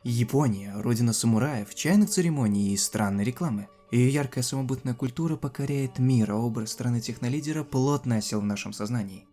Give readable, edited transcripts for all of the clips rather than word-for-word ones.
Япония – родина самураев, чайных церемоний и странной рекламы. Ее яркая самобытная культура покоряет мир, а образ страны технолидера плотно осел в нашем сознании.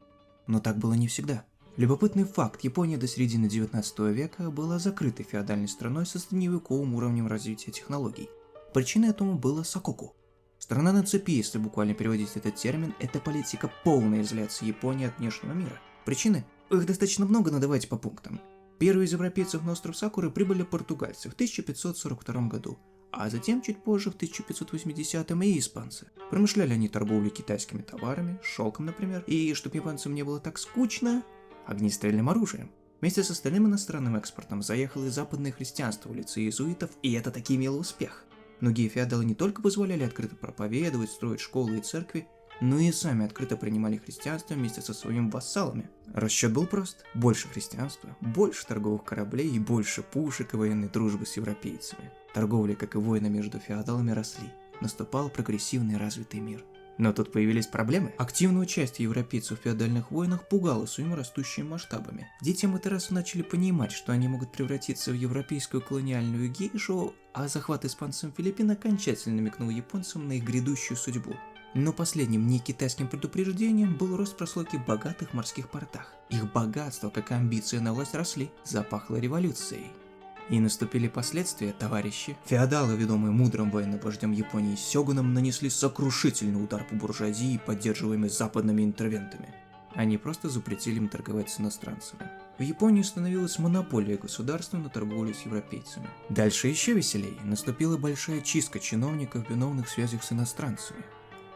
Но так было не всегда. Любопытный факт: Япония до середины 19 века была закрытой феодальной страной со средневековым уровнем развития технологий. Причиной этому было сококу. Страна на цепи, если буквально переводить этот термин, это политика полной изоляции Японии от внешнего мира. Причины? Их достаточно много, но давайте по пунктам. Первые из европейцев на остров Сакуры прибыли португальцы в 1542 году, а затем чуть позже, в 1580-м, и испанцы. Промышляли они торговлей китайскими товарами, шелком, например, и, чтобы японцам не было так скучно, огнестрельным оружием. Вместе с остальным иностранным экспортом заехало и западное христианство в лице иезуитов, и это таки имело успех. Многие феодалы не только позволяли открыто проповедовать, строить школы и церкви, но и сами открыто принимали христианство вместе со своими вассалами. Расчет был прост: больше христианства, больше торговых кораблей и больше пушек и военной дружбы с европейцами. Торговля, как и войны между феодалами, росли. Наступал прогрессивный и развитый мир. Но тут появились проблемы. Активное участие европейцев в феодальных войнах пугало своими растущими масштабами. Дети Аматерасу начали понимать, что они могут превратиться в европейскую колониальную гейшу, а захват испанцам Филиппин окончательно намекнул японцам на их грядущую судьбу. Но последним не китайским предупреждением был рост прослойки в богатых морских портах. Их богатство, как и амбиции на власть, росли, запахло революцией. И наступили последствия, товарищи. Феодалы, ведомые мудрым военным вождем Японии Сёгуном, нанесли сокрушительный удар по буржуазии, поддерживаемой западными интервентами. Они просто запретили им торговать с иностранцами. В Японии становилась монополия государства на торговлю с европейцами. Дальше еще веселее. Наступила большая чистка чиновников, виновных в связях с иностранцами.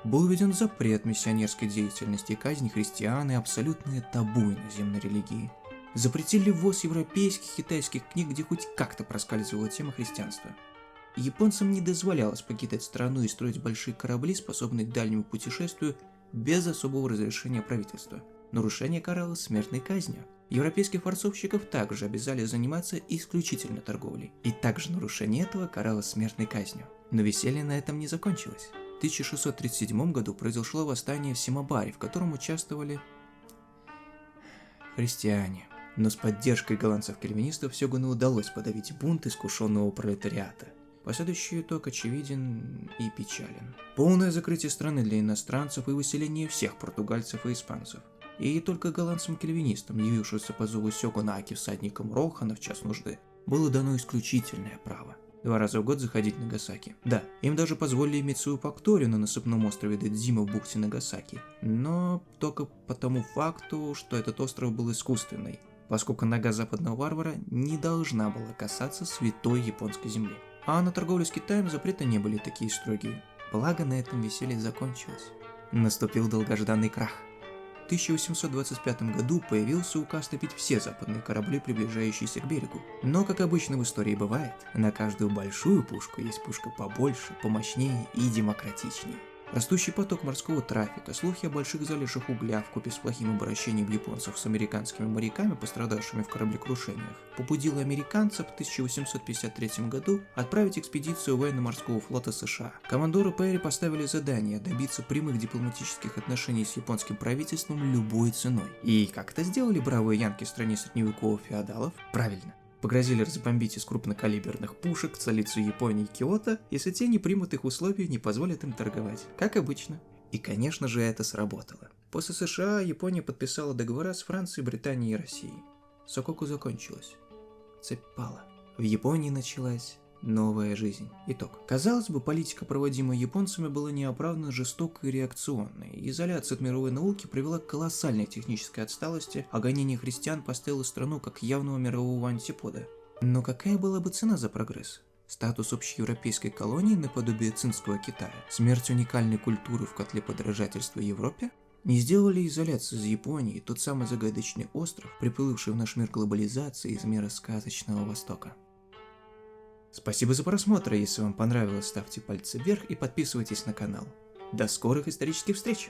Был введен запрет миссионерской деятельности, казни христиан и абсолютное табу иноземной религии. Запретили ввоз европейских и китайских книг, где хоть как-то проскальзывала тема христианства. Японцам не дозволялось покидать страну и строить большие корабли, способные к дальнему путешествию, без особого разрешения правительства. Нарушение каралось смертной казнью. Европейских форцовщиков также обязали заниматься исключительно торговлей. И также нарушение этого каралось смертной казнью. Но веселье на этом не закончилось. В 1637 году произошло восстание в Симабаре, в котором участвовали христиане. Но с поддержкой голландцев-кальвинистов Сёгуну удалось подавить бунт искушенного пролетариата. Последующий итог очевиден и печален. Полное закрытие страны для иностранцев и выселение всех португальцев и испанцев. И только голландцам-кальвинистам, явившимся по зову Сёгуна Аки всадником Рохана в час нужды, было дано исключительное право 2 раза в год заходить в Нагасаки. Да, им даже позволили иметь свою факторию на насыпном острове Дэдзима в бухте Нагасаки, но только по тому факту, что этот остров был искусственный, поскольку нога западного варвара не должна была касаться святой японской земли. А на торговлю с Китаем запреты не были такие строгие. Благо, на этом веселье закончилось. Наступил долгожданный крах. В 1825 году появился указ топить все западные корабли, приближающиеся к берегу. Но, как обычно в истории бывает, на каждую большую пушку есть пушка побольше, помощнее и демократичнее. Растущий поток морского трафика, слухи о больших залежах угля вкупе с плохим обращением японцев с американскими моряками, пострадавшими в кораблекрушениях, побудило американцев в 1853 году отправить экспедицию военно-морского флота США. Командору Перри поставили задание добиться прямых дипломатических отношений с японским правительством любой ценой. И как это сделали бравые янки в стране средневековых феодалов? Правильно. Погрозили разбомбить из крупнокалиберных пушек столицу Японии Киото, если те не примут их условия и не позволят им торговать, как обычно. И, конечно же, это сработало. После США Япония подписала договора с Францией, Британией и Россией. Сококу закончилась. Цепь пала. В Японии началась новая жизнь. Итог. Казалось бы, политика, проводимая японцами, была неоправданно жестокой и реакционной. Изоляция от мировой науки привела к колоссальной технической отсталости, а гонение христиан поставило страну как явного мирового антипода. Но какая была бы цена за прогресс? Статус общеевропейской колонии наподобие цинского Китая? Смерть уникальной культуры в котле подражательства Европе? Не сделали изоляцию из Японии тот самый загадочный остров, приплывший в наш мир глобализации из мира сказочного Востока? Спасибо за просмотр, если вам понравилось, ставьте пальцы вверх и подписывайтесь на канал. До скорых исторических встреч!